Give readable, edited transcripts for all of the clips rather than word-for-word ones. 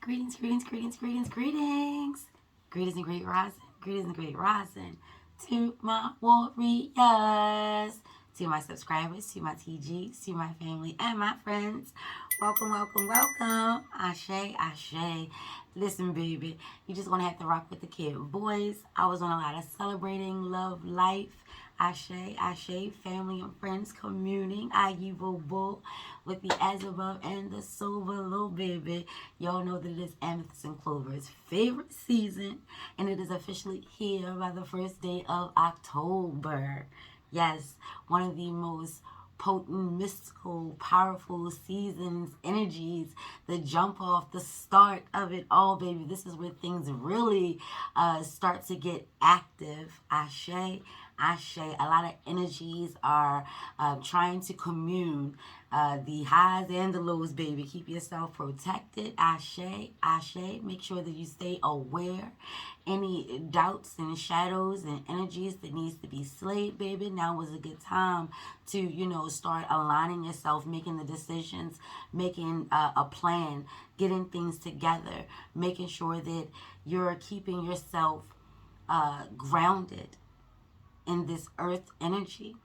Greetings, greetings, greetings, greetings, greetings. Greetings and great rising. Greetings and great rising to my warriors, to my subscribers, to my TGs, to my family and my friends. Welcome, welcome, welcome. Ashe, ashe. Listen, baby, you just gonna have to rock with the kid. Boys, I was on a lot of celebrating, love, life. Ashe, ashe, family and friends communing. Ayi boo boo with the as above and the so below, baby. Y'all know that it is Amethyst and Clover's favorite season, and it is officially here by the first day of October. Yes, one of the most potent, mystical, powerful seasons, energies, the jump off, the start of it all, baby. This is where things really start to get active. Ashe, ashe. A lot of energies are trying to commune. The highs and the lows, baby. Keep yourself protected. Ashe, ashe. Make sure that you stay aware. Any doubts and shadows and energies that needs to be slayed, baby. Now is a good time to, start aligning yourself, making the decisions, making a plan, getting things together, making sure that you're keeping yourself grounded in this earth energy,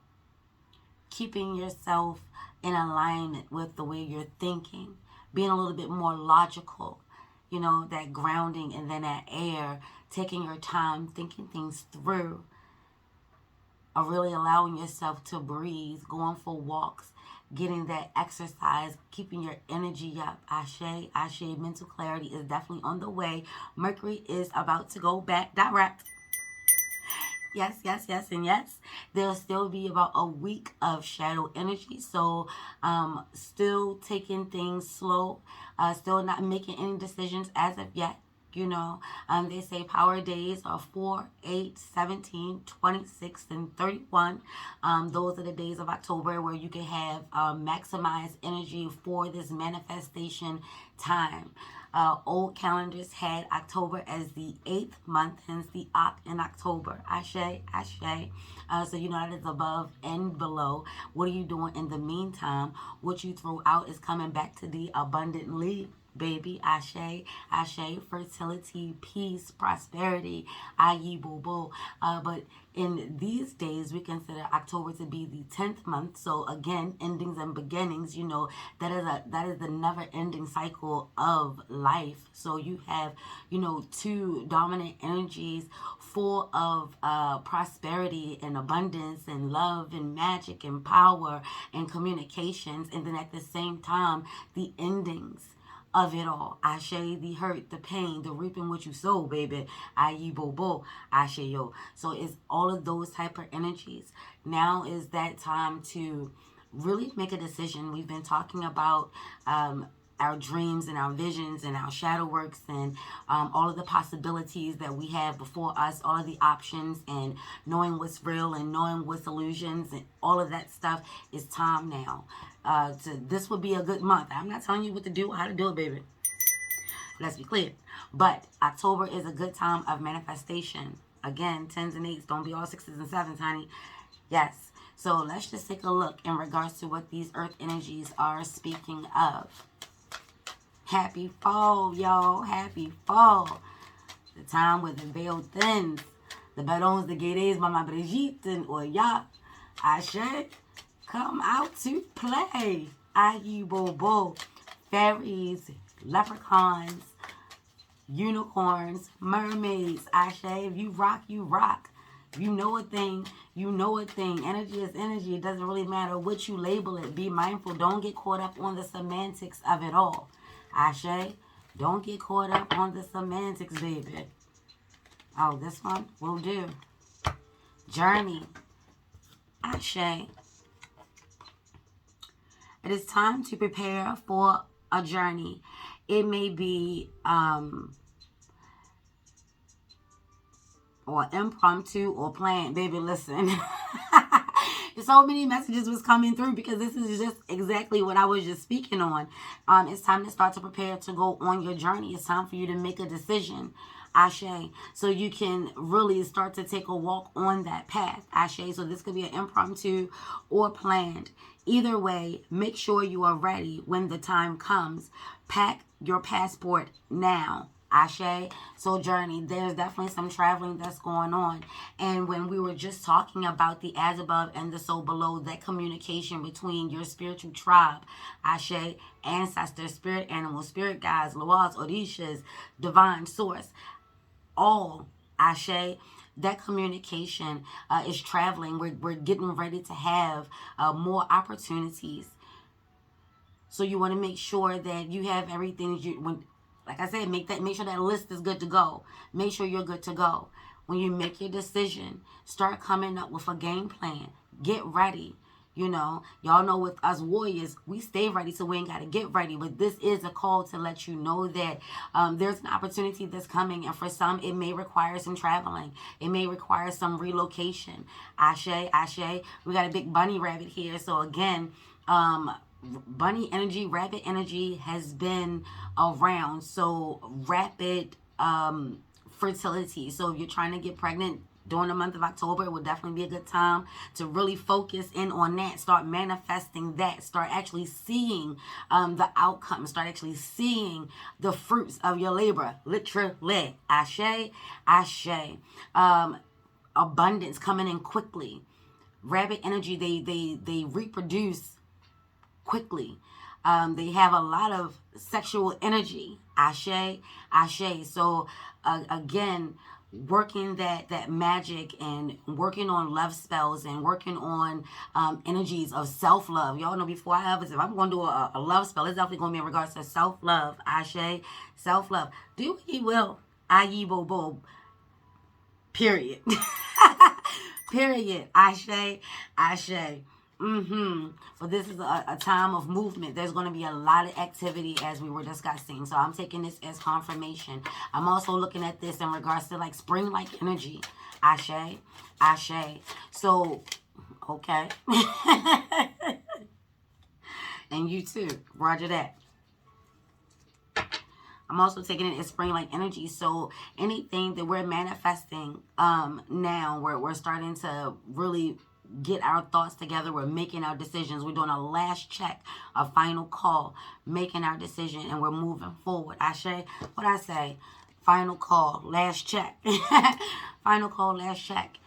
keeping yourself in alignment with the way you're thinking, being a little bit more logical, that grounding, and then that air, taking your time, thinking things through, or really allowing yourself to breathe, going for walks, getting that exercise, keeping your energy up. Ashe, ashe. Mental clarity is definitely on the way. Mercury is about to go back direct. Yes, yes, yes, and yes. There'll still be about a week of shadow energy. So still taking things slow. Still not making any decisions as of yet. They say power days are 4, 8, 17, 26, and 31. Those are the days of October where you can have maximized energy for this manifestation time. Old calendars had October as the 8th month, hence the Oct in October. Ashe, ashe. So that is above and below. What are you doing in the meantime? What you throw out is coming back to the abundantly, baby. Ashe, ashe. Fertility, peace, prosperity. Ayi boo boo. But in these days, we consider October to be the 10th month. So again, endings and beginnings, that is the never-ending cycle of life. So you have, two dominant energies full of prosperity and abundance and love and magic and power and communications. And then at the same time, the endings of it all. Ashe, the hurt, the pain, the reaping what you sow, baby. Ayi bo bo, ashe yo. So it's all of those type of energies. Now is that time to really make a decision. We've been talking about our dreams and our visions and our shadow works and all of the possibilities that we have before us, all of the options, and knowing what's real and knowing what's illusions and all of that stuff. Is time now. This would be a good month. I'm not telling you what to do, how to do it, baby. Let's be clear. But October is a good time of manifestation. Again, 10s and 8s. Don't be all 6s and 7s, honey. Yes. So let's just take a look in regards to what these earth energies are speaking of. Happy fall, y'all. Happy fall. The time where the veil thins. The barons de guerres, Mama Brigitte, and Oya. Ashe. Come out to play. Ayi bo bo. Fairies, leprechauns, unicorns, mermaids. Ashe. If you rock, you rock. If you know a thing, you know a thing. Energy is energy. It doesn't really matter what you label it. Be mindful. Don't get caught up on the semantics of it all. Ashe. Don't get caught up on the semantics, baby. Oh, this one will do. Journey. Ashe. It is time to prepare for a journey. It may be or impromptu or planned. Baby, listen. So many messages was coming through because this is just exactly what I was just speaking on. It's time to start to prepare to go on your journey. It's time for you to make a decision. Ashe. So you can really start to take a walk on that path. Ashe. So this could be an impromptu or planned. Either way, make sure you are ready when the time comes. Pack your passport now. Ashe. So journey, there's definitely some traveling that's going on. And when we were just talking about the as above and the so below, that communication between your spiritual tribe, Ashe, ancestors, spirit animals, spirit guides, Loas, Orishas, divine source, all, Ashe, that communication is traveling. We're getting ready to have more opportunities. So you want to make sure that you have everything like I said, make sure that list is good to go. Make sure you're good to go. When you make your decision, start coming up with a game plan. Get ready. Y'all know with us warriors, we stay ready, so we ain't got to get ready. But this is a call to let you know that there's an opportunity that's coming. And for some, it may require some traveling. It may require some relocation. Ashe, Ashe. We got a big bunny rabbit here. So again, bunny energy, rabbit energy has been around. So rapid fertility. So if you're trying to get pregnant during the month of October, it would definitely be a good time to really focus in on that. Start manifesting that. Start actually seeing the outcome. Start actually seeing the fruits of your labor. Literally. Ashe, Ashe. Abundance coming in quickly. Rabbit energy, they reproduce quickly. They have a lot of sexual energy. Ashe, Ashe. So again, working that magic and working on love spells and working on energies of self-love. Y'all know before if I'm going to do a love spell, it's definitely going to be in regards to self-love. Ashe, self-love. Do what ye will. Ayi bo bo. Period. Period. Ashe, Ashe. But this is a time of movement. There's going to be a lot of activity as we were discussing. So I'm taking this as confirmation. I'm also looking at this in regards to like spring-like energy. Ashe, Ashe. So, okay. And you too. Roger that. I'm also taking it as spring-like energy. So anything that we're manifesting now, we're starting to really get our thoughts together. We're making our decisions. We're doing a last check, a final call, making our decision, and we're moving forward. Ashe, what I say? Final call, last check. Final call, last check.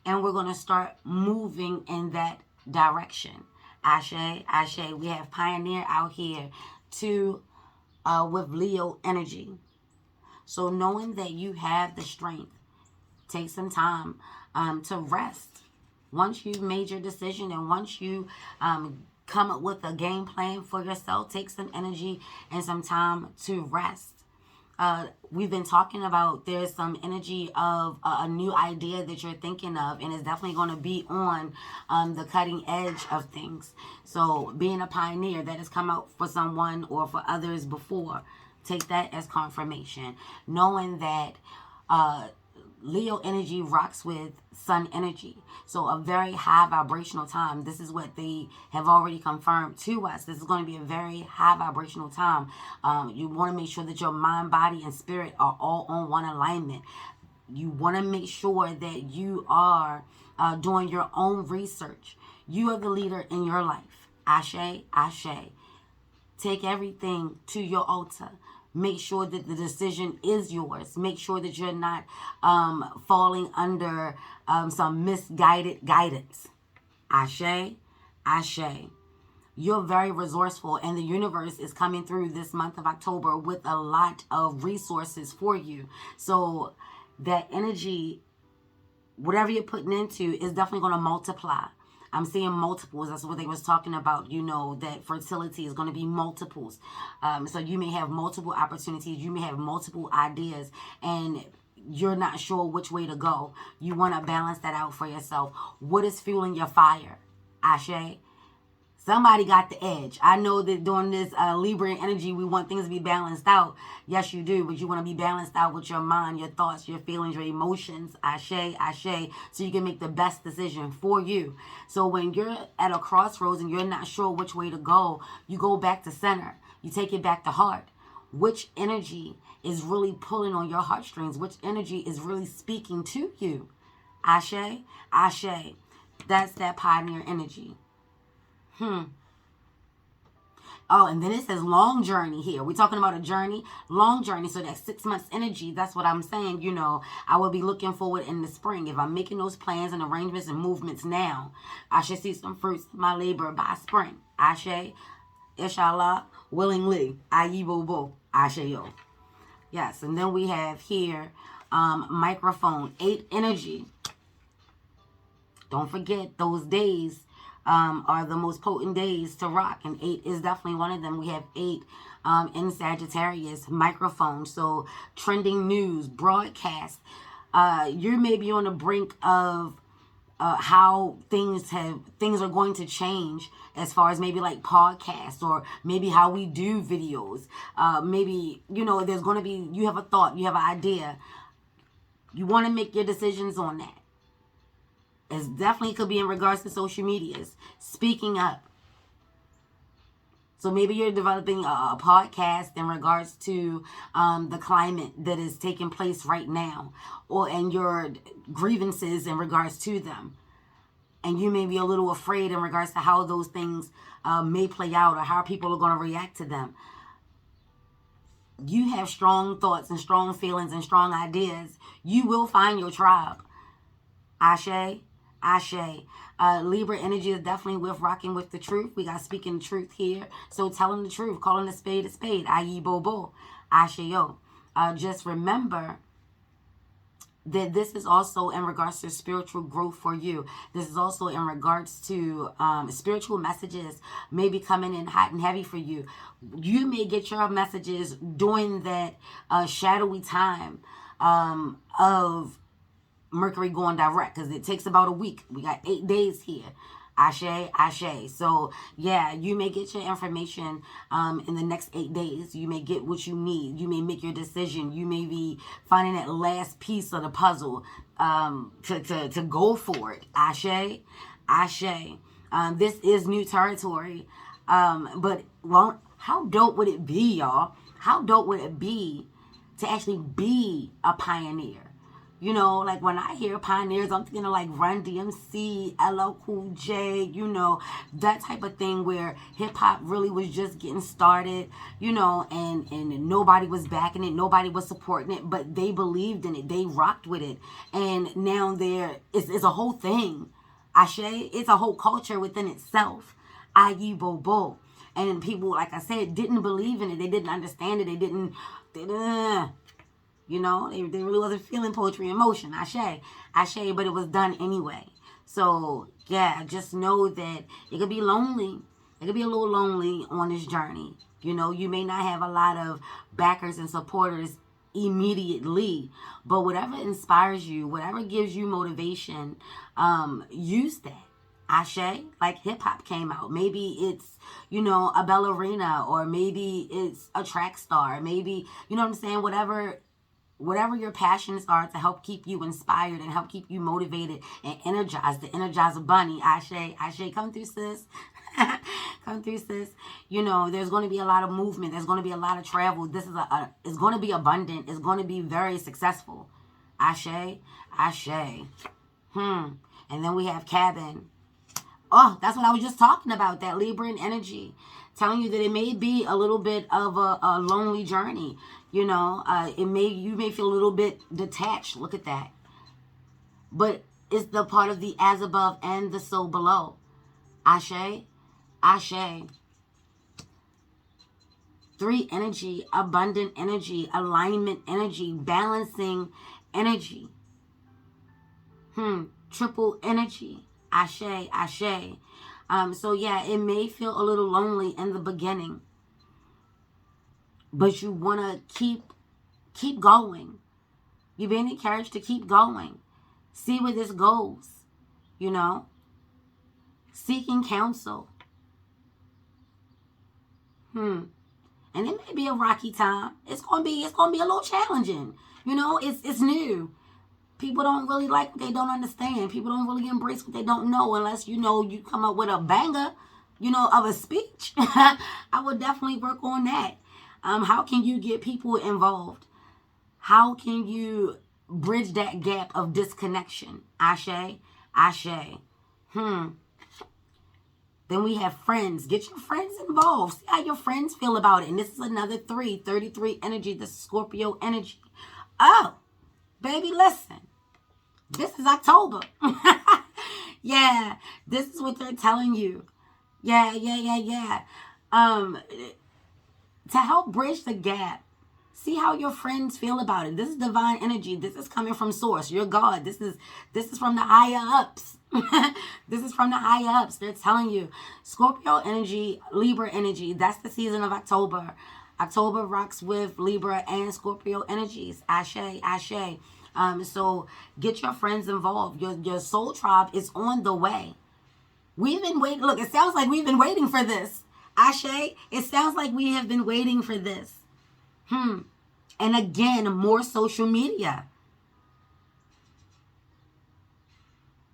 And we're going to start moving in that direction. Ashe, Ashe. We have Pioneer out here with Leo energy. So knowing that you have the strength, take some time to rest. Once you've made your decision and once you come up with a game plan for yourself, take some energy and some time to rest. We've been talking about there's some energy of a new idea that you're thinking of, and it's definitely going to be on the cutting edge of things. So being a pioneer, that has come out for someone or for others before. Take that as confirmation. Knowing that Leo energy rocks with sun energy. So a very high vibrational time. This is what they have already confirmed to us. This is going to be a very high vibrational time. You want to make sure that your mind, body, and spirit are all on one alignment. You want to make sure that you are doing your own research. You are the leader in your life. Ashe, Ashe. Take everything to your altar. Make sure that the decision is yours. Make sure that you're not falling under some misguided guidance. Ashe, Ashe. You're very resourceful, and the universe is coming through this month of October with a lot of resources for you. So that energy, whatever you're putting into, is definitely going to multiply. I'm seeing multiples. That's what they was talking about, that fertility is going to be multiples. So you may have multiple opportunities. You may have multiple ideas, and you're not sure which way to go. You want to balance that out for yourself. What is fueling your fire? Ashe. Somebody got the edge. I know that during this Libra energy, we want things to be balanced out. Yes, you do. But you want to be balanced out with your mind, your thoughts, your feelings, your emotions. Ashe, Ashe. So you can make the best decision for you. So when you're at a crossroads and you're not sure which way to go, you go back to center. You take it back to heart. Which energy is really pulling on your heartstrings? Which energy is really speaking to you? Ashe, Ashe. That's that pioneer energy. Oh, and then it says long journey here. We're talking about a journey, long journey. So that's 6 months energy. That's what I'm saying. You know, I will be looking forward in the spring. If I'm making those plans and arrangements and movements now, I should see some fruits of my labor by spring. Ashe, inshallah, willingly. Ayibobo, Ashe yo. Yes, and then we have here microphone, 8 energy. Don't forget those days are the most potent days to rock, and 8 is definitely one of them. We have 8 in Sagittarius, microphone, so trending news, broadcast. You may be on the brink of how things are going to change as far as maybe like podcasts, or maybe how we do videos. Maybe, you know, there's going to be, you have a thought, you have an idea. You want to make your decisions on that. It definitely could be in regards to social medias, speaking up. So maybe you're developing a podcast in regards to the climate that is taking place right now, and your grievances in regards to them. And you may be a little afraid in regards to how those things may play out, or how people are going to react to them. You have strong thoughts and strong feelings and strong ideas. You will find your tribe. Ashe. Ashe. Libra energy is definitely with rocking with the truth. We got speaking truth here. So telling the truth, calling a spade, i.e. bobo. Ashe yo. Just remember that this is also in regards to spiritual growth for you. This is also in regards to spiritual messages may be coming in hot and heavy for you. You may get your messages during that shadowy time of Mercury going direct, because it takes about a week. We got 8 days here. Ashe, ashe. So, yeah, you may get your information in the next 8 days. You may get what you need. You may make your decision. You may be finding that last piece of the puzzle to go for it. Ashe, ashe. This is new territory. But, well, how dope would it be, y'all? How dope would it be to actually be a pioneer? You know, like when I hear pioneers, I'm thinking of like Run DMC, LL Cool J, you know, that type of thing where hip hop really was just getting started, you know, and nobody was backing it, nobody was supporting it, but they believed in it, they rocked with it, and now it's a whole thing. Ashe, it's a whole culture within itself. I.e. Bobo. And people, like I said, didn't believe in it, they didn't understand it, they didn't. You know, they really wasn't feeling poetry in motion. Ashe, but it was done anyway. So, yeah, just know that it could be lonely. It could be a little lonely on this journey. You know, you may not have a lot of backers and supporters immediately, but whatever inspires you, whatever gives you motivation, use that. Ashe, like hip hop came out. Maybe it's, you know, a ballerina, or maybe it's a track star. Maybe, you know what I'm saying? Whatever your passions are to help keep you inspired and help keep you motivated and energized. The Energizer Bunny. Ashe, come through, sis. Come through, sis. You know, there's going to be a lot of movement. There's going to be a lot of travel. This is it's going to be abundant. It's going to be very successful. Ashe, ashe. And then we have cabin. Oh, that's what I was just talking about, that Libran energy. Telling you that it may be a little bit of a lonely journey. You know, you may feel a little bit detached. Look at that. But it's the part of the as above and the so below. Ashe, ashe. 3 energy, abundant energy, alignment energy, balancing energy. Triple energy. Ashe, ashe. So yeah, it may feel a little lonely in the beginning, but you want to keep going. You're being encouraged to keep going. See where this goes, you know. Seeking counsel. And it may be a rocky time. It's gonna be a little challenging. You know, it's new. People don't really like what they don't understand. People don't really embrace what they don't know, unless, you know, you come up with a banger, you know, of a speech. I would definitely work on that. How can you get people involved? How can you bridge that gap of disconnection? Ashe, ashe. Then we have friends. Get your friends involved. See how your friends feel about it. And this is another 33 energy. This is Scorpio energy. Oh, baby, listen. This is October. Yeah, this is what they're telling you. Yeah. To help bridge the gap, see how your friends feel about it. This is divine energy. This is coming from source. Your God. This is from the higher ups. This is from the higher ups. They're telling you. Scorpio energy, Libra energy. That's the season of October. October rocks with Libra and Scorpio energies. Ashe. So get your friends involved. Your soul tribe is on the way. We've been waiting. Look, it sounds like we've been waiting for this. Ashe, it sounds like we have been waiting for this. And again, more social media.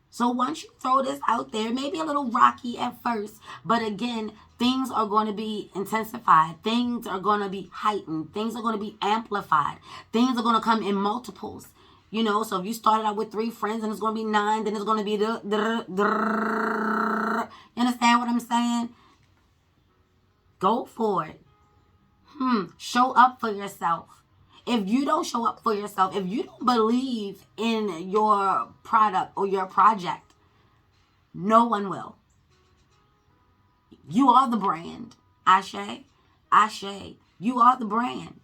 So once you throw this out there, maybe a little rocky at first, but again, things are going to be intensified. Things are going to be heightened. Things are going to be amplified. Things are going to come in multiples. You know, so if you started out with 3 friends and it's going to be 9, then it's going to be you understand what I'm saying? Go for it. Show up for yourself. If you don't show up for yourself, if you don't believe in your product or your project, no one will. You are the brand. Ashe. You are the brand.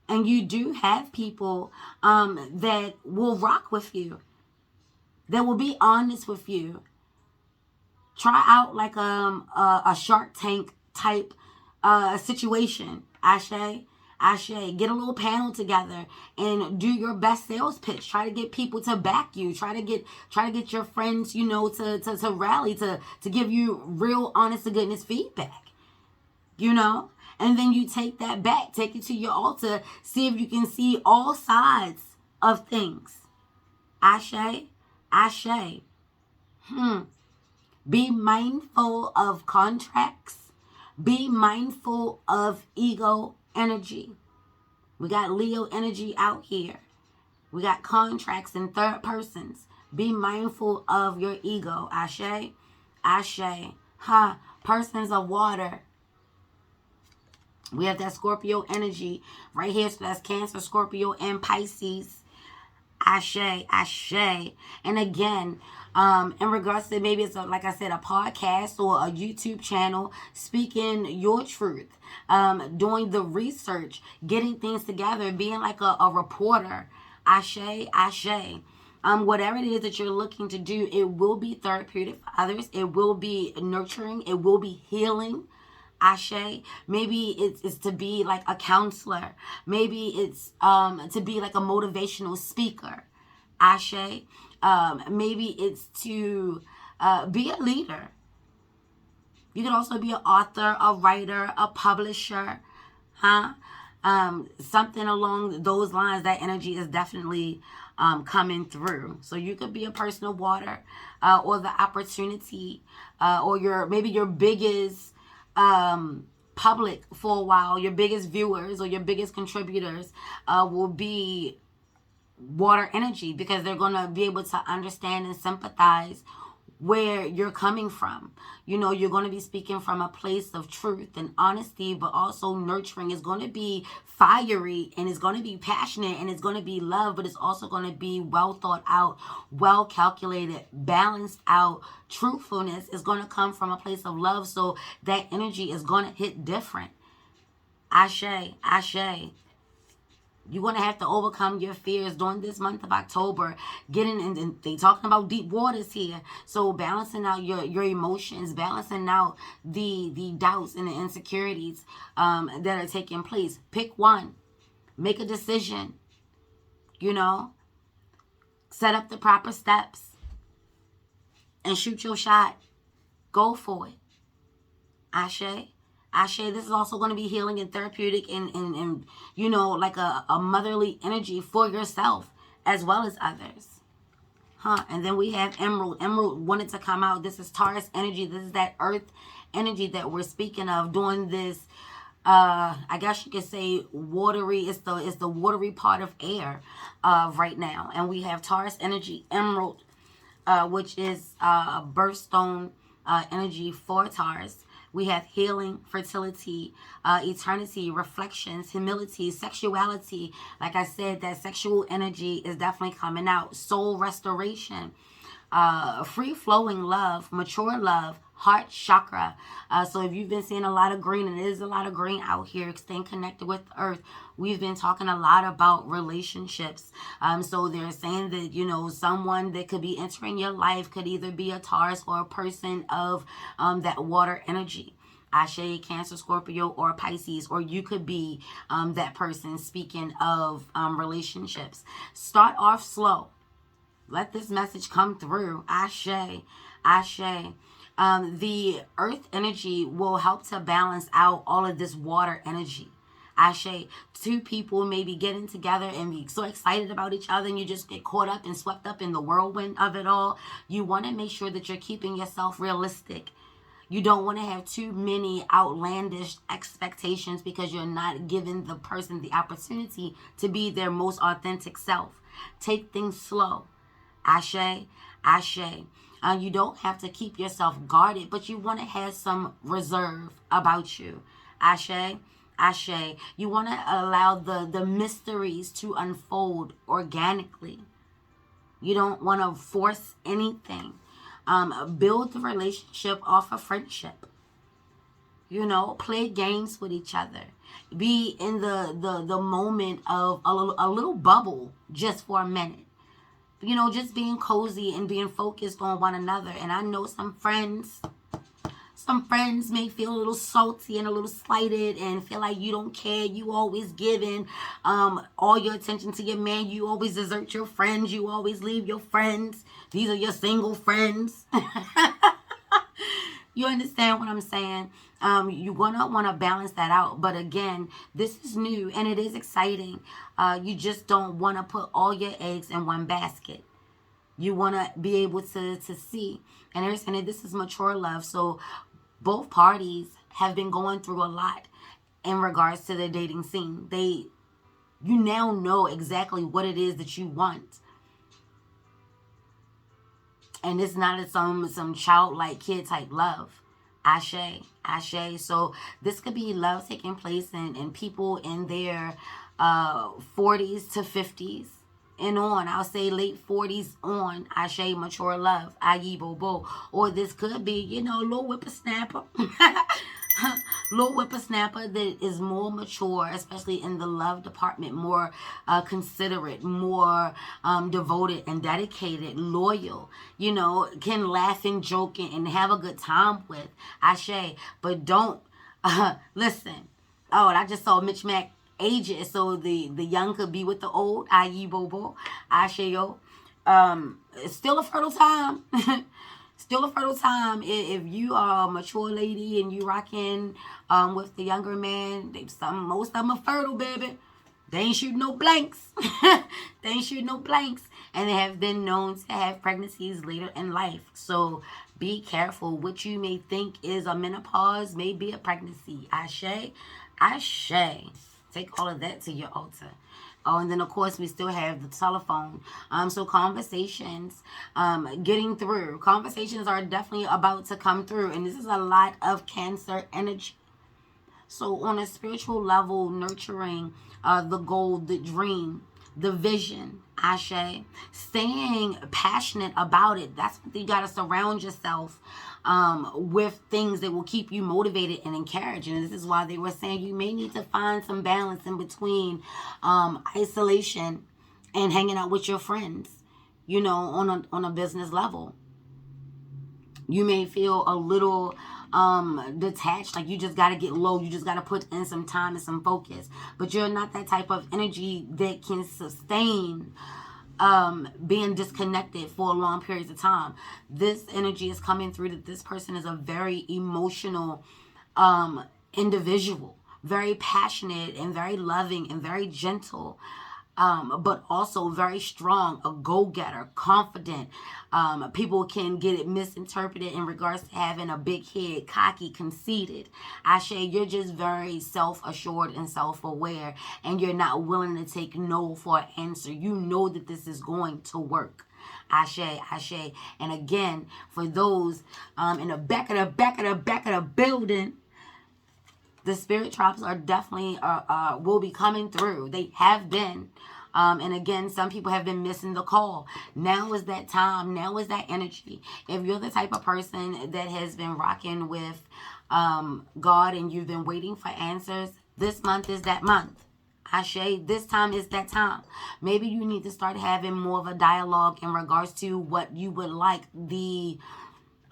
And you do have people that will rock with you, that will be honest with you. Try out like a Shark Tank type situation. Ashe. Get a little panel together and do your best sales pitch. Try to get people to back you. Try to get your friends, you know, to rally, to give you real honest to goodness feedback. You know? And then you take that back, take it to your altar, see if you can see all sides of things. Ashe. Be mindful of contracts. Be mindful of ego energy. We got Leo energy out here. We got contracts in third persons. Be mindful of your ego. Ashe. Persons of water. We have that Scorpio energy right here. So that's Cancer, Scorpio, and Pisces. Ashe. And again, in regards to maybe it's like I said, a podcast or a YouTube channel, speaking your truth, doing the research, getting things together, being like a reporter. Ashe. Whatever it is that you're looking to do, it will be therapeutic for others. It will be nurturing. It will be healing. Ashe. Maybe it's to be like a counselor. Maybe it's to be like a motivational speaker. Ashe. Maybe it's to be a leader. You can also be an author, a writer, a publisher. Something along those lines. That energy is definitely coming through. So you could be a person of water, or the opportunity, or maybe your biggest public for a while, your biggest viewers or your biggest contributors will be water energy, because they're going to be able to understand and sympathize where you're coming from. You know, you're going to be speaking from a place of truth and honesty, but also nurturing. Is going to be fiery, and it's going to be passionate, and it's going to be love, but it's also going to be well thought out, well calculated, balanced out. Truthfulness is going to come from a place of love, so that energy is going to hit different. Ashe. You're going to have to overcome your fears during this month of October. Getting and they talking about deep waters here. So balancing out your emotions, balancing out the doubts and the insecurities that are taking place. Pick one. Make a decision. You know. Set up the proper steps. And shoot your shot. Go for it. Ashe. This is also going to be healing and therapeutic and you know, like a motherly energy for yourself as well as others. And then we have Emerald. Emerald wanted to come out. This is Taurus energy. This is that earth energy that we're speaking of during this, I guess you could say watery. It's the watery part of air right now. And we have Taurus energy, Emerald, which is birthstone energy for Taurus. We have healing, fertility, eternity, reflections, humility, sexuality. Like I said, that sexual energy is definitely coming out. Soul restoration, free-flowing love, mature love, heart chakra. So if you've been seeing a lot of green, and it is a lot of green out here, staying connected with the earth, we've been talking a lot about relationships. So they're saying that, you know, someone that could be entering your life could either be a Taurus or a person of that water energy. Ashe, Cancer, Scorpio, or Pisces, or you could be that person. Speaking of relationships, start off slow. Let this message come through. Ashe, Ashe. The earth energy will help to balance out all of this water energy. Ashe, two people may be getting together and be so excited about each other, and you just get caught up and swept up in the whirlwind of it all. You want to make sure that you're keeping yourself realistic. You don't want to have too many outlandish expectations, because you're not giving the person the opportunity to be their most authentic self. Take things slow. Ashe, Ashe. You don't have to keep yourself guarded, but you want to have some reserve about you. Ashe, Ashe. You want to allow the mysteries to unfold organically. You don't want to force anything. Build the relationship off of friendship. You know, play games with each other. Be in the moment of a little bubble just for a minute. You know, just being cozy and being focused on one another. And I know some friends may feel a little salty and a little slighted and feel like you don't care. You always giving all your attention to your man. You always desert your friends. You always leave your friends. These are your single friends. You understand what I'm saying? You're going to want to balance that out. But again, this is new and it is exciting. You just don't want to put all your eggs in one basket. You want to be able to see. And they're saying that this is mature love. So both parties have been going through a lot in regards to the dating scene. You now know exactly what it is that you want. And it's not some childlike kid type love. Ashe, Ashe. So this could be love taking place in people in their 40s to 50s and on. I'll say late 40s on. Ashe, mature love. Ayi bobo. Or this could be, you know, little whippersnapper. Little whippersnapper that is more mature, especially in the love department, more considerate, more devoted and dedicated, loyal, you know, can laugh and joke and have a good time with. Ashe. But don't, listen. Oh, and I just saw Mitch Mac age it, so the young could be with the old. Ayi bobo. Ashe yo. It's still a fertile time. Still a fertile time. If you are a mature lady and you rocking with the younger man, most of them are fertile, baby. They ain't shooting no blanks. They ain't shooting no blanks. And they have been known to have pregnancies later in life. So be careful. What you may think is a menopause may be a pregnancy. Ashe, Ashe. Take all of that to your altar. Oh, and then of course we still have the telephone. So conversations, getting through. Conversations are definitely about to come through, and this is a lot of Cancer energy. So on a spiritual level, nurturing the goal, the dream, the vision. Ashe. Staying passionate about it. That's what you gotta surround yourself with things that will keep you motivated and encouraged. And this is why they were saying you may need to find some balance in between isolation and hanging out with your friends, you know, on a business level. You may feel a little detached, like you just got to get low. You just got to put in some time and some focus. But you're not that type of energy that can sustain being disconnected for long periods of time. This energy is coming through that this person is a very emotional individual, very passionate and very loving and very gentle, but also very strong, a go-getter, confident. People can get it misinterpreted in regards to having a big head, cocky, conceited. Ashe, you're just very self-assured and self-aware, and you're not willing to take no for an answer. You know that this is going to work. Ashe, ashe. And again, for those in the back of the building, the spirit drops are definitely will be coming through. They have been. And again, some people have been missing the call. Now is that time. Now is that energy. If you're the type of person that has been rocking with God and you've been waiting for answers, this month is that month. Ashe, this time is that time. Maybe you need to start having more of a dialogue in regards to what you would like the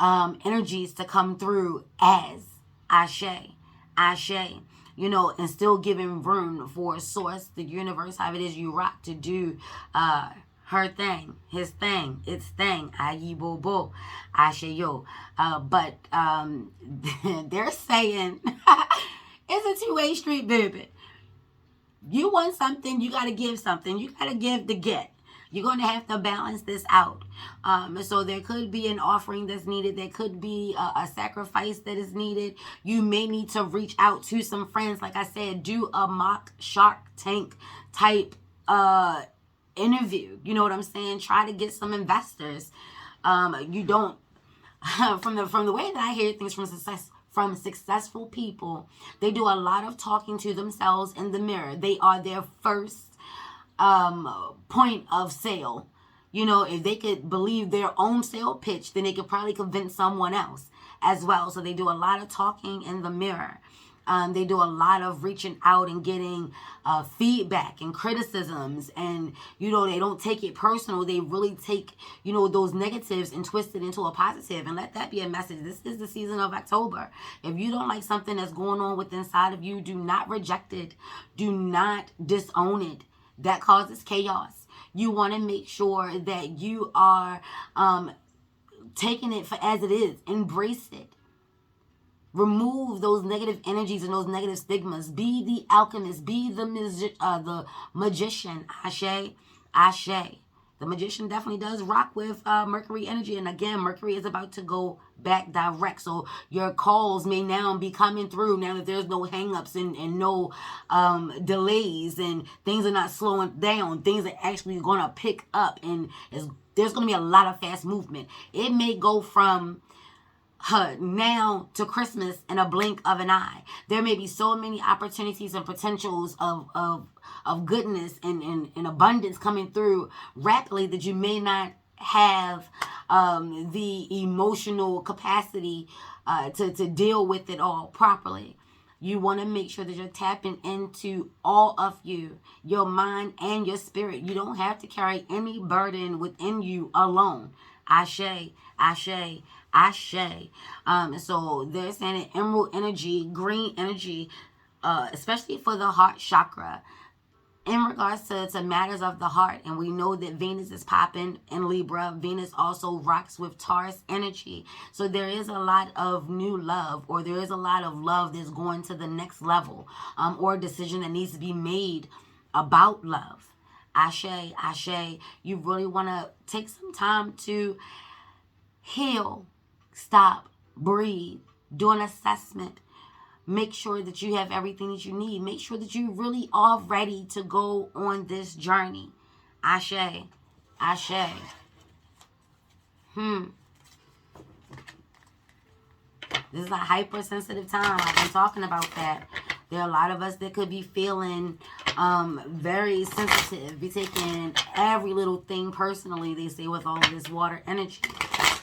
energies to come through as. Ashe, ashe. You know, and still giving room for source, the universe, however it is you rock, to do her thing, his thing, its thing. Ayi bo bo, ashe yo. But they're saying it's a two-way street, baby. You want something, you got to give something. You got to give to get. You're going to have to balance this out. So there could be an offering that's needed. There could be a sacrifice that is needed. You may need to reach out to some friends. Like I said, do a mock Shark Tank type interview. You know what I'm saying? Try to get some investors. You don't, from the way that I hear things from successful people, they do a lot of talking to themselves in the mirror. They are their first point of sale. You know, if they could believe their own sale pitch, then they could probably convince someone else as well. So they do a lot of talking in the mirror. They do a lot of reaching out and getting feedback and criticisms, and you know, they don't take it personal. They really take, you know, those negatives and twist it into a positive, and let that be a message. This is the season of October. If you don't like something that's going on with inside of you, do not reject it. Do not disown it. That causes chaos. You want to make sure that you are taking it for as it is. Embrace it. Remove those negative energies and those negative stigmas. Be the alchemist. Be the magician. Ashe, ashe. The magician definitely does rock with Mercury energy. And again, Mercury is about to go back direct. So your calls may now be coming through now that there's no hangups and no delays, and things are not slowing down. Things are actually going to pick up, and there's going to be a lot of fast movement. It may go from now to Christmas in a blink of an eye. There may be so many opportunities and potentials of goodness and abundance coming through rapidly that you may not have the emotional capacity to deal with it all properly. You want to make sure that you're tapping into all of you, your mind and your spirit. You don't have to carry any burden within you alone. Ashe, ashe, ashe. So they're saying emerald energy, green energy, especially for the heart chakra, in regards to matters of the heart. And we know that Venus is popping in Libra. Venus also rocks with Taurus energy. So there is a lot of new love, or there is a lot of love that's going to the next level, or a decision that needs to be made about love. Ashe, ashe. You really want to take some time to heal, stop, breathe, do an assessment. Make sure that you have everything that you need. Make sure that you really are ready to go on this journey. Ashe, ashe. This is a hypersensitive time. I've been talking about that. There are a lot of us that could be feeling very sensitive, be taking every little thing personally, they say, with all this water energy.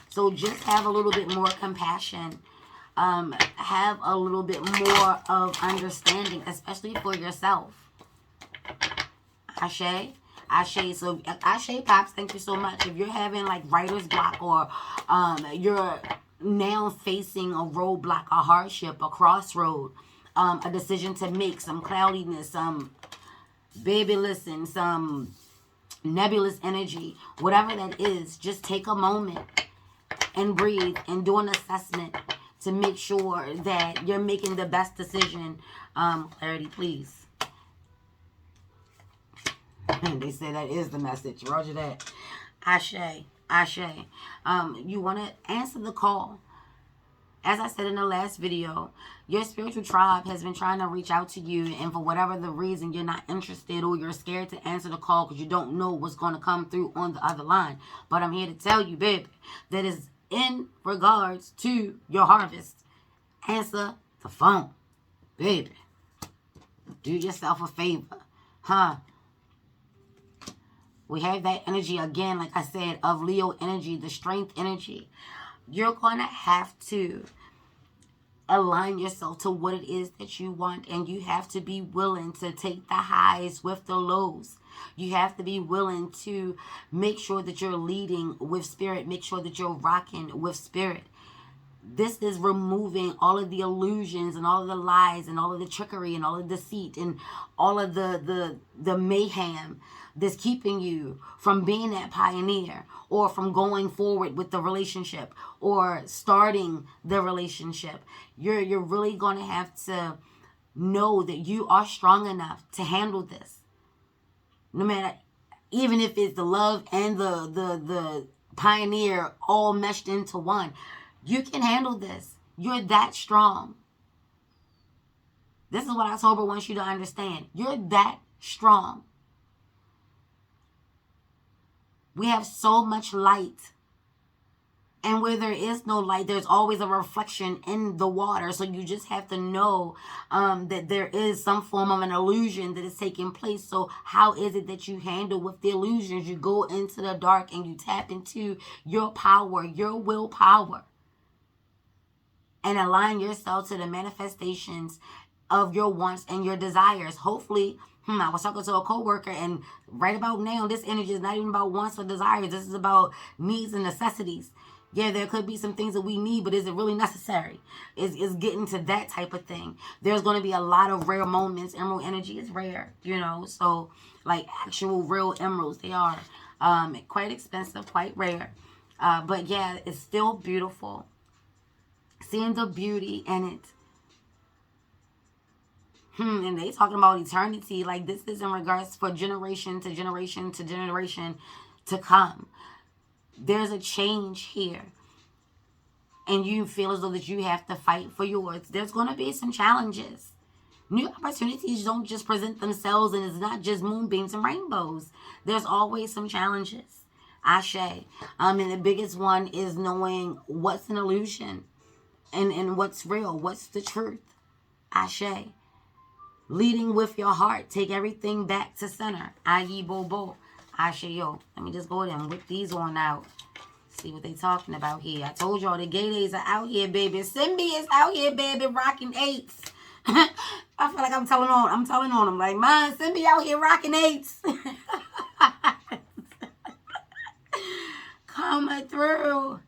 So just have a little bit more compassion. Have a little bit more of understanding, especially for yourself. Ashe, ashe. So ashe, Pops, thank you so much. If you're having like writer's block, or you're now facing a roadblock, a hardship, a crossroad, a decision to make, some cloudiness, some baby listen, some nebulous energy, whatever that is, just take a moment and breathe and do an assessment to make sure that you're making the best decision. Clarity, please. They say that is the message. Roger that. Ashe, ashe. You want to answer the call. As I said in the last video, your spiritual tribe has been trying to reach out to you, and for whatever the reason, you're not interested or you're scared to answer the call because you don't know what's going to come through on the other line. But I'm here to tell you, baby, that is in regards to your harvest. Answer the phone, baby. Do yourself a favor, huh? We have that energy again, like I said, of Leo energy, the strength energy. You're going to have to align yourself to what it is that you want, and you have to be willing to take the highs with the lows. You have to be willing to make sure that you're leading with spirit, make sure that you're rocking with spirit. This is removing all of the illusions and all of the lies and all of the trickery and all of the deceit and all of the mayhem that's keeping you from being that pioneer or from going forward with the relationship or starting the relationship. You're really going to have to know that you are strong enough to handle this. No matter, even if it's the love and the pioneer all meshed into one, you can handle this. You're that strong. This is what October wants you to understand. You're that strong. We have so much light. And where there is no light, there's always a reflection in the water. So you just have to know that there is some form of an illusion that is taking place. So how is it that you handle with the illusions? You go into the dark and you tap into your power, your willpower, and align yourself to the manifestations of your wants and your desires. Hopefully, I was talking to a coworker, and right about now, this energy is not even about wants or desires. This is about needs and necessities. Yeah, there could be some things that we need, but is it really necessary? Is getting to that type of thing. There's going to be a lot of rare moments. Emerald energy is rare, so like actual real emeralds, they are quite expensive, quite rare. But yeah, it's still beautiful. Seeing the beauty in it. And they talking about eternity. Like, this is in regards for generation to generation to generation to come. There's a change here. And you feel as though that you have to fight for yours. There's going to be some challenges. New opportunities don't just present themselves, and it's not just moonbeams and rainbows. There's always some challenges. Ashe. And the biggest one is knowing what's an illusion and what's real, what's the truth. Ashe. Leading with your heart. Take everything back to center. Ayi bobo. Ashe yo. Let me just go ahead and whip these on out. See what they talking about here. I told y'all the gay days are out here, baby. Simbi is out here, baby, rocking eights. I feel like I'm telling on them. Like, man, Simbi out here rocking eights. Coming through.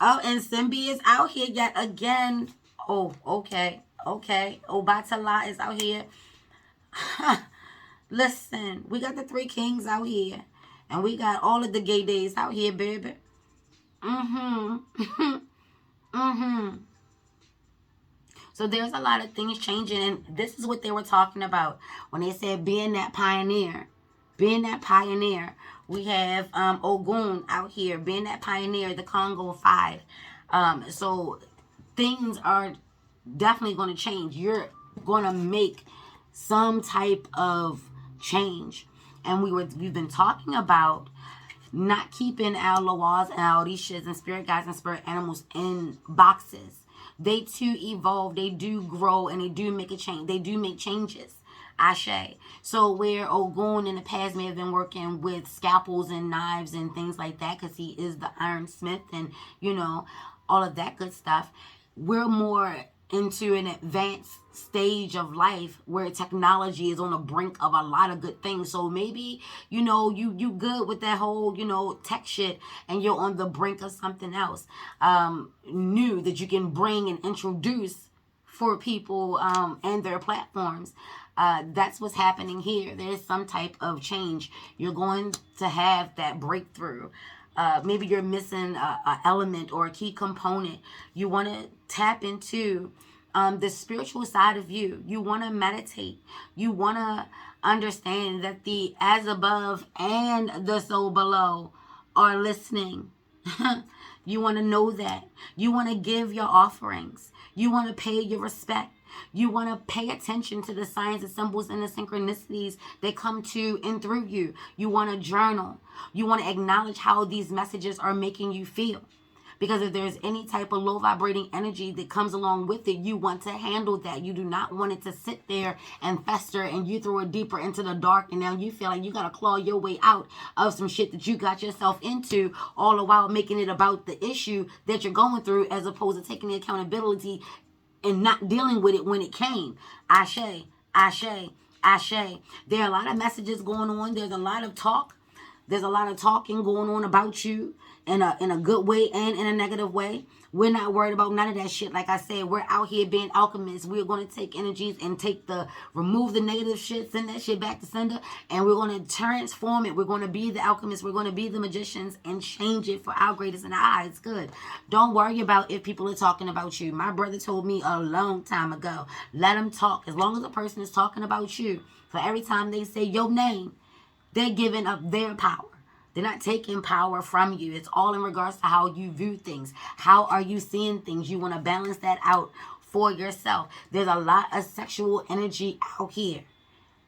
Oh, and Simbi is out here yet again. Oh, okay. Obatala is out here. Listen, we got the three kings out here. And we got all of the gay days out here, baby. So there's a lot of things changing. And this is what they were talking about when they said being that pioneer. Being that pioneer. We have Ogun out here. Being that pioneer, the Congo 5. So things are definitely going to change. You're going to make some type of change. And we've been talking about not keeping our Loas and our Orishas and spirit guides and spirit animals in boxes. They too evolve, they do grow, and they do make a change. They do make changes. Ashe. So where Ogun in the past may have been working with scalpels and knives and things like that, because he is the ironsmith and, all of that good stuff, we're more into an advanced stage of life where technology is on the brink of a lot of good things. So maybe, you good with that whole, tech shit, and you're on the brink of something else new that you can bring and introduce for people and their platforms. That's what's happening here. There's some type of change. You're going to have that breakthrough. Maybe you're missing an element or a key component. You want to tap into the spiritual side of you. You want to meditate. You want to understand that the as above and the so below are listening. You want to know that. You want to give your offerings. You want to pay your respect. You want to pay attention to the signs, the symbols, and the synchronicities that come to and through you. You want to journal. You want to acknowledge how these messages are making you feel. Because if there's any type of low vibrating energy that comes along with it, you want to handle that. You do not want it to sit there and fester and you throw it deeper into the dark. And now you feel like you got to claw your way out of some shit that you got yourself into, all the while making it about the issue that you're going through, as opposed to taking the accountability and not dealing with it when it came. Ashe, ashe, ashe. There are a lot of messages going on. There's a lot of talk. There's a lot of talking going on about you in a good way and in a negative way. We're not worried about none of that shit. Like I said, we're out here being alchemists. We're going to take energies and remove the negative shit, send that shit back to sender, and we're going to transform it. We're going to be the alchemists. We're going to be the magicians and change it for our greatest and our highest good. Don't worry about if people are talking about you. My brother told me a long time ago, let them talk. As long as a person is talking about you, for every time they say your name, they're giving up their power. They're not taking power from you. It's all in regards to how you view things. How are you seeing things? You want to balance that out for yourself. There's a lot of sexual energy out here.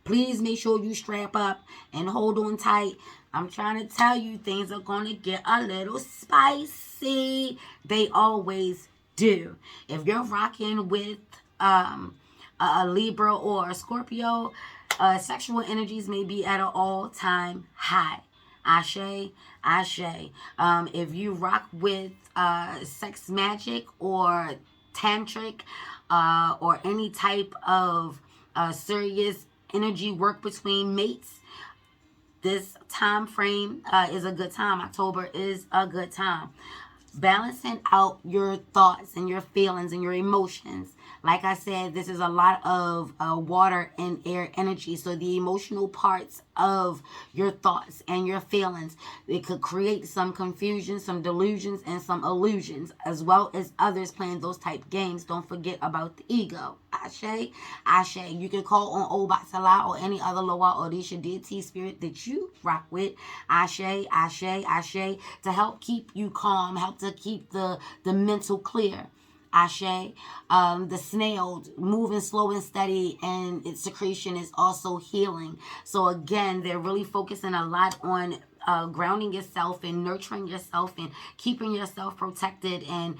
Please make sure you strap up and hold on tight. I'm trying to tell you, things are going to get a little spicy. They always do. If you're rocking with a Libra or a Scorpio, sexual energies may be at an all-time high. Ashe, ashe. If you rock with sex magic or tantric or any type of serious energy work between mates, this time frame is a good time. October is a good time. Balancing out your thoughts and your feelings and your emotions. Like I said, this is a lot of water and air energy. So the emotional parts of your thoughts and your feelings, it could create some confusion, some delusions, and some illusions, as well as others playing those type games. Don't forget about the ego. Ashe, ashe. You can call on Obatala or any other Loa Odisha deity spirit that you rock with. Ashe, ashe, ashe. To help keep you calm, help to keep the mental clear. Ashe. The snail moving slow and steady, and its secretion is also healing. So again, they're really focusing a lot on grounding yourself and nurturing yourself and keeping yourself protected and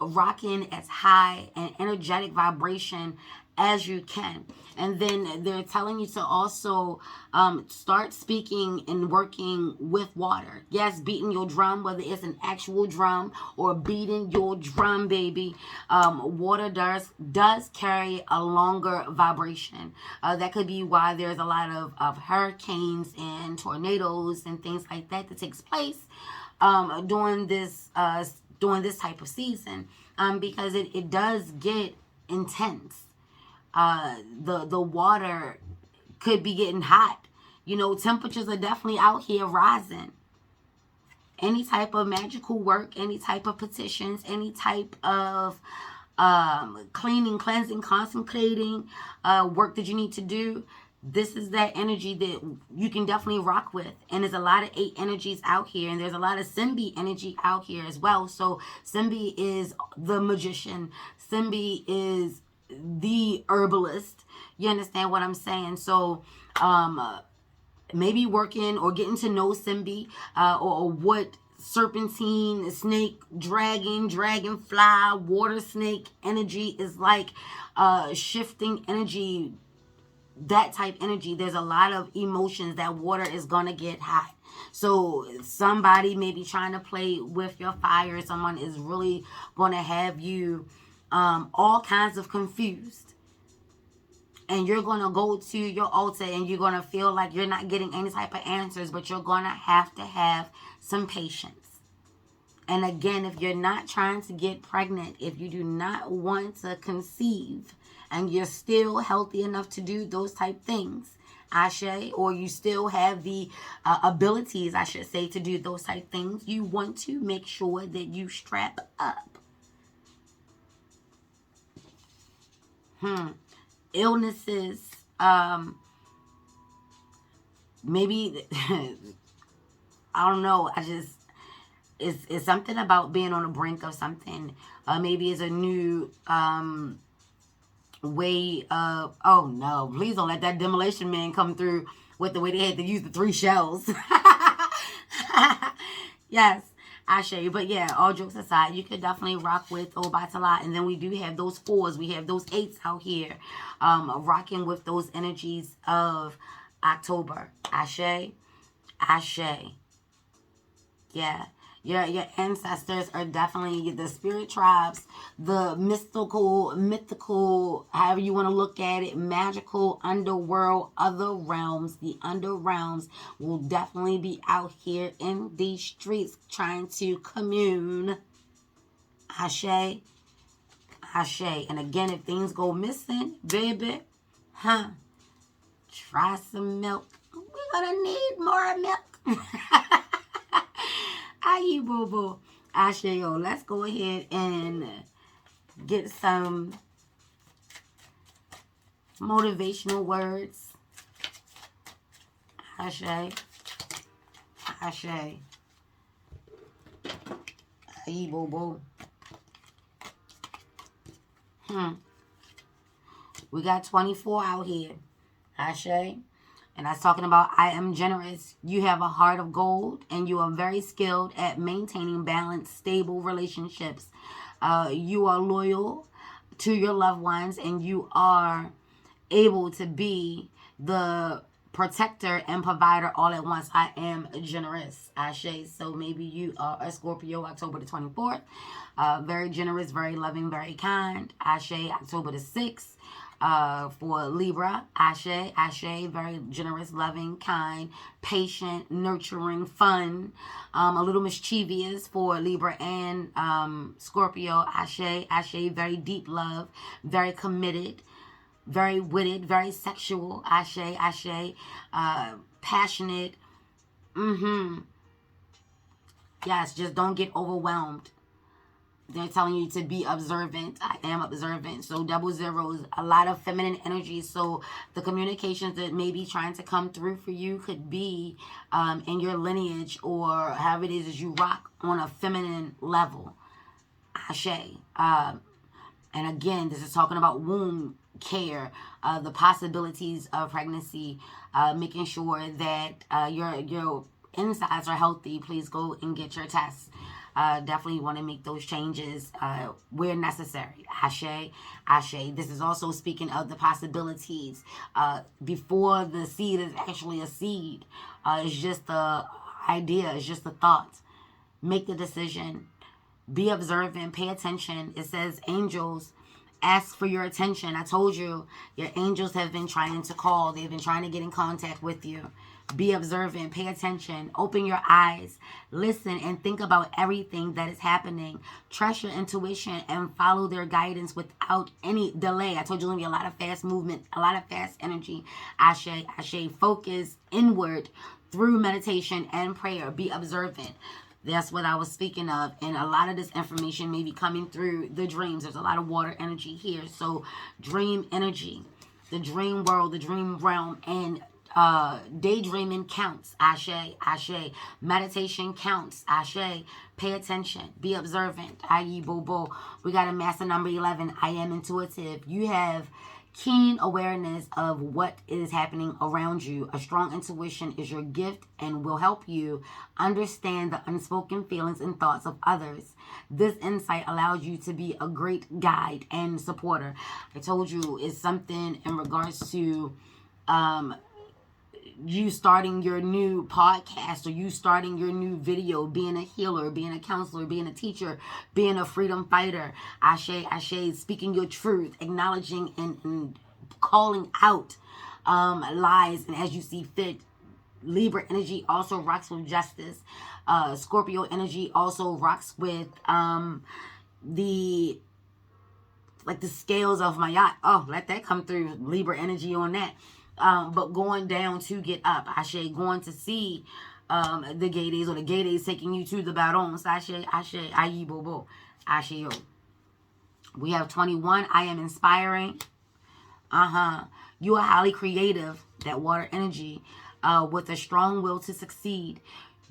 rocking as high and energetic vibration as you can. And then they're telling you to also start speaking and working with water. Yes, beating your drum, whether it's an actual drum or beating your drum, baby. Water does carry a longer vibration. That could be why there's a lot of hurricanes and tornadoes and things like that takes place during this type of season, because it does get intense. The water could be getting hot. You know, temperatures are definitely out here rising. Any type of magical work, any type of petitions, any type of cleaning, cleansing, consecrating work that you need to do, this is that energy that you can definitely rock with. And there's a lot of 8 energies out here, and there's a lot of Simbi energy out here as well. So Simbi is the magician. Simbi is the herbalist. You understand what I'm saying? So maybe working or getting to know Simbi or what serpentine, snake, dragon, dragonfly, water snake energy is like, shifting energy, that type energy. There's a lot of emotions that water is gonna get hot. So somebody may be trying to play with your fire. Someone is really gonna have you all kinds of confused, and you're gonna go to your altar and you're gonna feel like you're not getting any type of answers, but you're gonna have to have some patience. And again, if you're not trying to get pregnant, if you do not want to conceive, and you're still healthy enough to do those type things, Ashe, or you still have the abilities, I should say, to do those type things, you want to make sure that you strap up. Illnesses, maybe, I don't know, it's something about being on the brink of something. Maybe it's a new way of, oh no, please don't let that demolition man come through with the way they had to use the 3 shells. Yes, Ashe. But yeah, all jokes aside, you could definitely rock with Obatala. And then we do have those 4s. We have those 8s out here. Rocking with those energies of October. Ashe. Ashe. Yeah. Your ancestors are definitely the spirit tribes, the mythical, however you want to look at it, magical underworld, other realms. The under realms will definitely be out here in these streets trying to commune. Ashe. Ashe. And again, if things go missing, baby, try some milk. We're going to need more milk. Aye, boo boo. Asheo, let's go ahead and get some motivational words. Ashe. Ashe. Aye, boo boo. We got 24 out here. Ashe. And that's talking about I am generous. You have a heart of gold and you are very skilled at maintaining balanced, stable relationships. You are loyal to your loved ones and you are able to be the protector and provider all at once. I am generous. Ashe. So maybe you are a Scorpio, October the 24th. Very generous, very loving, very kind. Ashe, October the 6th. For Libra, Ashe, Ashe, very generous, loving, kind, patient, nurturing, fun, a little mischievous for Libra and Scorpio, Ashe, Ashe, very deep love, very committed, very witted, very sexual, Ashe, Ashe, passionate, yes, just don't get overwhelmed. They're telling you to be observant. I am observant. So double zeros, a lot of feminine energy. So the communications that may be trying to come through for you could be in your lineage or however it is as you rock on a feminine level. Ashe. And again, this is talking about womb care, the possibilities of pregnancy, making sure that your insides are healthy. Please go and get your tests. Definitely want to make those changes where necessary. Ashe, Ashe. This is also speaking of the possibilities before the seed is actually a seed. It's just the idea. It's just the thought. Make the decision. Be observant. Pay attention. It says angels ask for your attention. I told you your angels have been trying to call. They've been trying to get in contact with you. Be observant, pay attention, open your eyes, listen and think about everything that is happening. Trust your intuition and follow their guidance without any delay. I told you there's going to be a lot of fast movement, a lot of fast energy. Ashe, Ashe, focus inward through meditation and prayer. Be observant. That's what I was speaking of. And a lot of this information may be coming through the dreams. There's a lot of water energy here. So dream energy, the dream world, the dream realm, and daydreaming counts. Ashe, Ashe. Meditation counts. Ashe. Pay attention. Be observant. Aye, boo boo. We got a master number 11. I am intuitive. You have keen awareness of what is happening around you. A strong intuition is your gift and will help you understand the unspoken feelings and thoughts of others. This insight allows you to be a great guide and supporter. I told you it's something in regards to you starting your new podcast or you starting your new video, being a healer, being a counselor, being a teacher, being a freedom fighter. Ashe, Ashe, speaking your truth, acknowledging and calling out lies and as you see fit. Libra energy also rocks with justice. Scorpio energy also rocks with the scales of my yacht. Oh, let that come through. Libra energy on that. But going down to get up. Ashe, going to see the gay days or the gay days taking you to the barons. Ashe, Ashe, ayi, bobo. Ashe, yo. We have 21. I am inspiring. You are highly creative. That water energy with a strong will to succeed.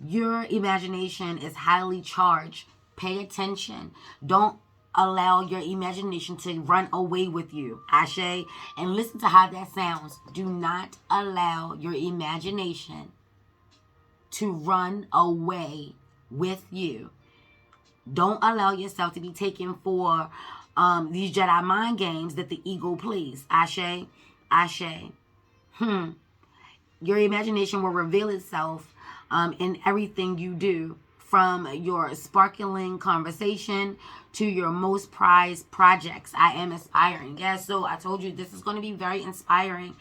Your imagination is highly charged. Pay attention. Don't allow your imagination to run away with you. Ashe. And listen to how that sounds. Do not allow your imagination to run away with you. Don't allow yourself to be taken for these Jedi mind games that the ego plays. Ashe. Ashe. Your imagination will reveal itself in everything you do, from your sparkling conversation to your most prized projects. I am inspiring. Yeah, so I told you this is going to be very inspiring.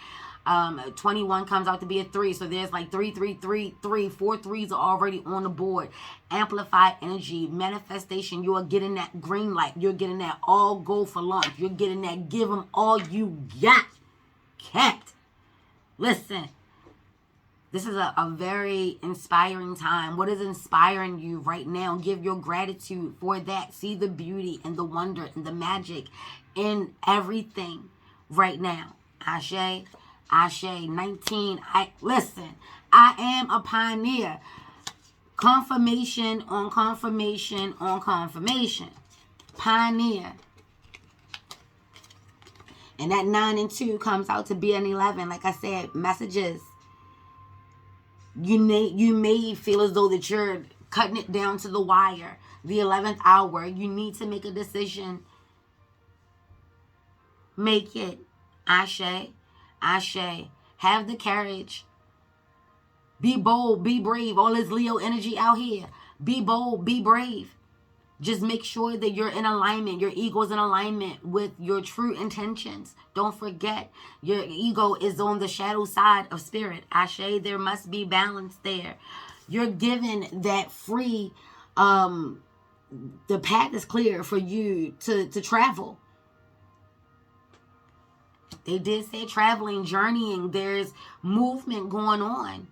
21 comes out to be a 3. So there's like 3, 3, 3, 3. 4 threes are already on the board. Amplified energy, manifestation. You are getting that green light. You're getting that all go for lunch. You're getting that give them all you got. Cat. Listen. This is a very inspiring time. What is inspiring you right now? Give your gratitude for that. See the beauty and the wonder and the magic in everything right now. Ashe, Ashe, 19. Listen, I am a pioneer. Confirmation on confirmation on confirmation. Pioneer. And that 9 and 2 comes out to be an 11. Like I said, messages. You may feel as though that you're cutting it down to the wire. The 11th hour. You need to make a decision. Make it. Ashe. Ashe. Have the courage. Be bold. Be brave. All this Leo energy out here. Be bold. Be brave. Just make sure that you're in alignment. Your ego is in alignment with your true intentions. Don't forget, your ego is on the shadow side of spirit. Ashe, there must be balance there. You're given that free, the path is clear for you to travel. They did say traveling, journeying. There's movement going on.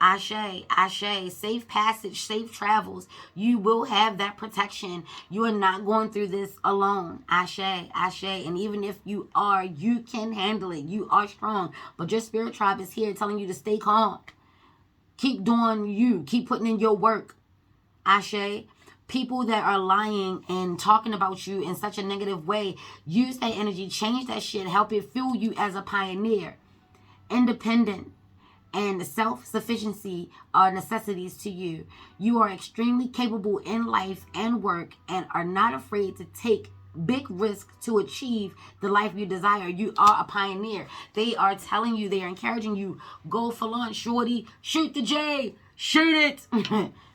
Ashe, Ashe, safe passage, safe travels. You will have that protection. You are not going through this alone. Ashe, Ashe. And even if you are, you can handle it. You are strong. But your spirit tribe is here telling you to stay calm. Keep doing you. Keep putting in your work. Ashe. People that are lying and talking about you in such a negative way, use that energy, change that shit, help it fuel you as a pioneer. Independent and self-sufficiency are necessities to you. You are extremely capable in life and work and are not afraid to take big risks to achieve the life you desire. You are a pioneer. They are telling you, they are encouraging you, go for lunch, shorty, shoot the J, shoot it,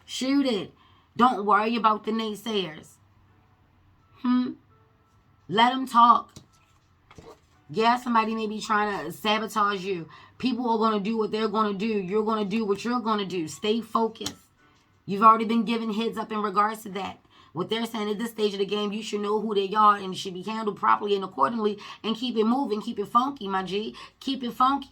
shoot it. Don't worry about the naysayers. Let them talk. Yeah, somebody may be trying to sabotage you. People are going to do what they're going to do. You're going to do what you're going to do. Stay focused. You've already been given heads up in regards to that. What they're saying at this stage of the game, you should know who they are and should be handled properly and accordingly and keep it moving. Keep it funky, my G. Keep it funky.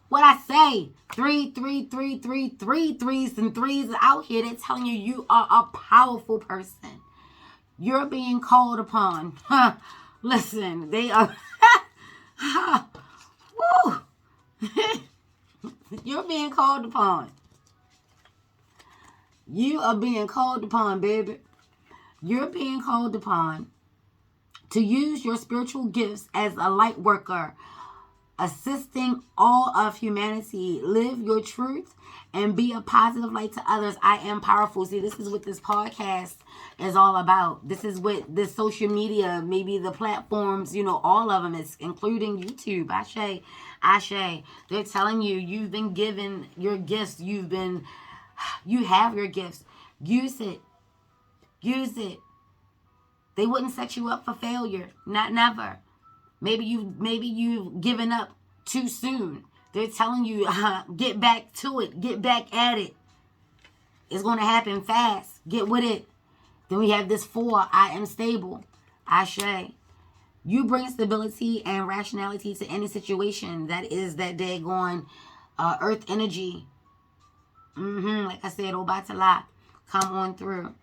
What I say? 3, 3, 3, 3, 3 threes and threes out here. They're telling you you are a powerful person. You're being called upon. Listen, they are. Woo. You're being called upon. You are being called upon, baby. You're being called upon to use your spiritual gifts as a light worker, assisting all of humanity. Live your truth and be a positive light to others. I am powerful. See, this is what this podcast is all about. This is what this social media, maybe the platforms, all of them, is including YouTube. Ashe, Ashe. They're telling you, you've been given your gifts. You have your gifts. Use it. Use it. They wouldn't set you up for failure. Not never. Maybe you've given up too soon. They're telling you, get back to it. Get back at it. It's going to happen fast. Get with it. Then we have this 4. I am stable. Ashe. You bring stability and rationality to any situation. That is that daggone earth energy. Like I said, Obatala, come on through.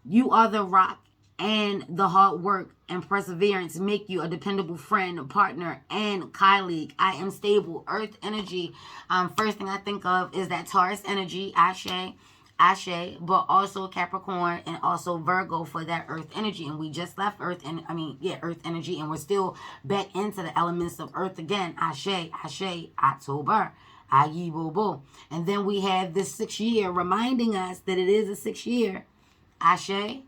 You are the rock and the hard work and perseverance make you a dependable friend, partner, and colleague. I am stable. Earth energy. First thing I think of is that Taurus energy, Ashe, but also Capricorn and also Virgo for that earth energy. And we just left earth energy, and we're still back into the elements of earth again. Ashe, October. Ayi Bobo. And then we have this 6th year reminding us that it is a 6th year. Ashe,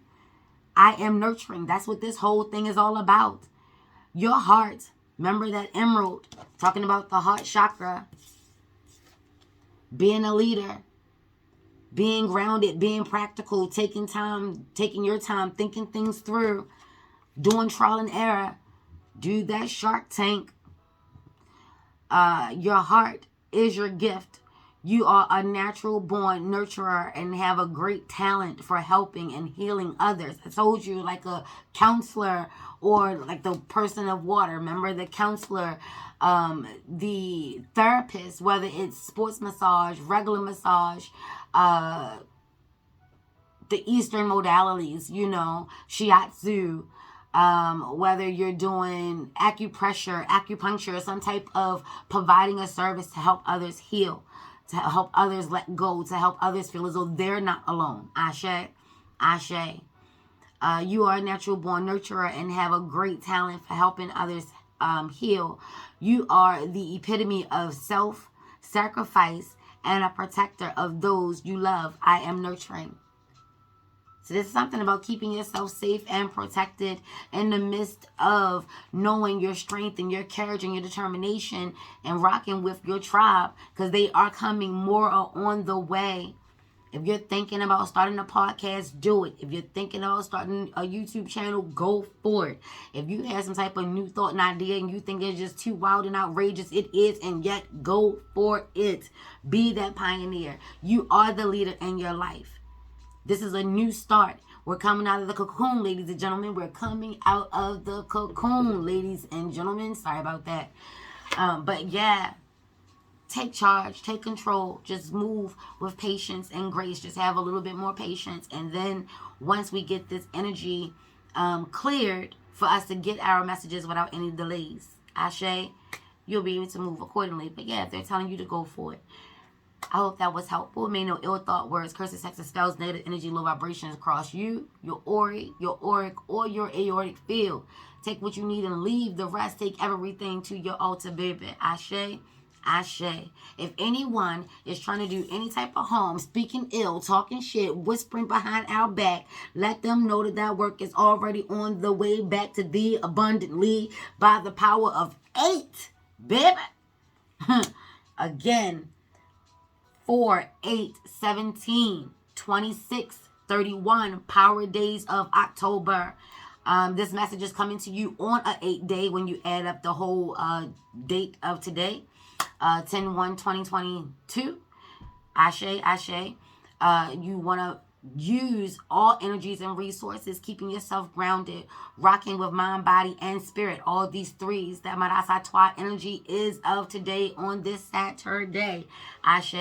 I am nurturing. That's what this whole thing is all about. Your heart. Remember that emerald, talking about the heart chakra. Being a leader. Being grounded, being practical, taking your time, thinking things through, doing trial and error. Do that Shark Tank. Your heart is your gift. You are a natural born nurturer and have a great talent for helping and healing others. I told you, like a counselor or like the person of water. Remember the counselor, the therapist, whether it's sports massage, regular massage, the Eastern modalities, shiatsu, whether you're doing acupuncture, some type of providing a service to help others heal, to help others let go, to help others feel as though they're not alone. Ashe. You are a natural born nurturer and have a great talent for helping others heal. You are the epitome of self-sacrifice and a protector of those you love. I am nurturing. So this is something about keeping yourself safe and protected in the midst of knowing your strength and your courage and your determination and rocking with your tribe, because they are coming more on the way. If you're thinking about starting a podcast, do it. If you're thinking about starting a YouTube channel, go for it. If you have some type of new thought and idea and you think it's just too wild and outrageous, it is, and yet go for it. Be that pioneer. You are the leader in your life. This is a new start. We're coming out of the cocoon, ladies and gentlemen. We're coming out of the cocoon, ladies and gentlemen. Sorry about that. But yeah. Take charge, take control, just move with patience and grace. Just have a little bit more patience. And then once we get this energy cleared for us to get our messages without any delays, Ashe, you'll be able to move accordingly. But yeah, if they're telling you to go for it. I hope that was helpful. May no ill thought, words, curses, sexes, spells, negative energy, low vibrations cross you, your auric, or your aortic field. Take what you need and leave the rest. Take everything to your altar, baby. Ashe. If anyone is trying to do any type of harm, speaking ill, talking shit, whispering behind our back, let them know that work is already on the way back to thee abundantly by the power of 8, baby. Again, 4, 8, 17, 26, 31 power days of October. This message is coming to you on a 8th day when you add up the whole date of today. 10/1/2022. Ashe. You want to use all energies and resources, keeping yourself grounded, rocking with mind, body, and spirit. All these threes. That Marasa Twa energy is of today on this Saturday. Ashe.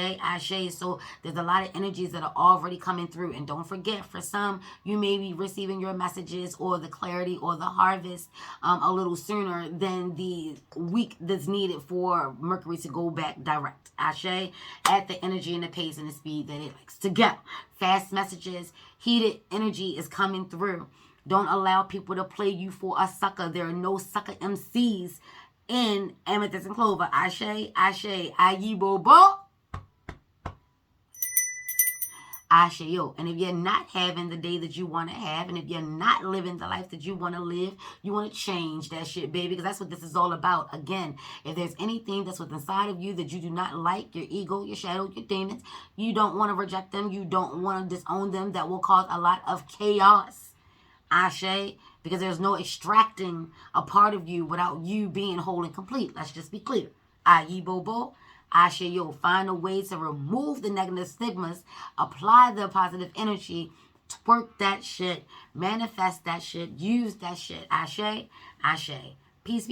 So there's a lot of energies that are already coming through. And don't forget, for some, you may be receiving your messages or the clarity or the harvest a little sooner than the week that's needed for Mercury to go back direct. Ashe, at the energy and the pace and the speed that it likes to go. Fast messages, heated energy is coming through. Don't allow people to play you for a sucker. There are no sucker MCs in Amethyst and Clover. Ashe, Ayi Bobo. Ashe, yo. And if you're not having the day that you want to have, and if you're not living the life that you want to live, you want to change that shit, baby, because that's what this is all about. Again, if there's anything that's within inside of you that you do not like, your ego, your shadow, your demons, you don't want to reject them, you don't want to disown them, that will cause a lot of chaos. Ashe, because there's no extracting a part of you without you being whole and complete. Let's just be clear. Ayi Bobo. Ashe, yo, find a way to remove the negative stigmas, apply the positive energy, twerk that shit, manifest that shit, use that shit. Ashe. Peace.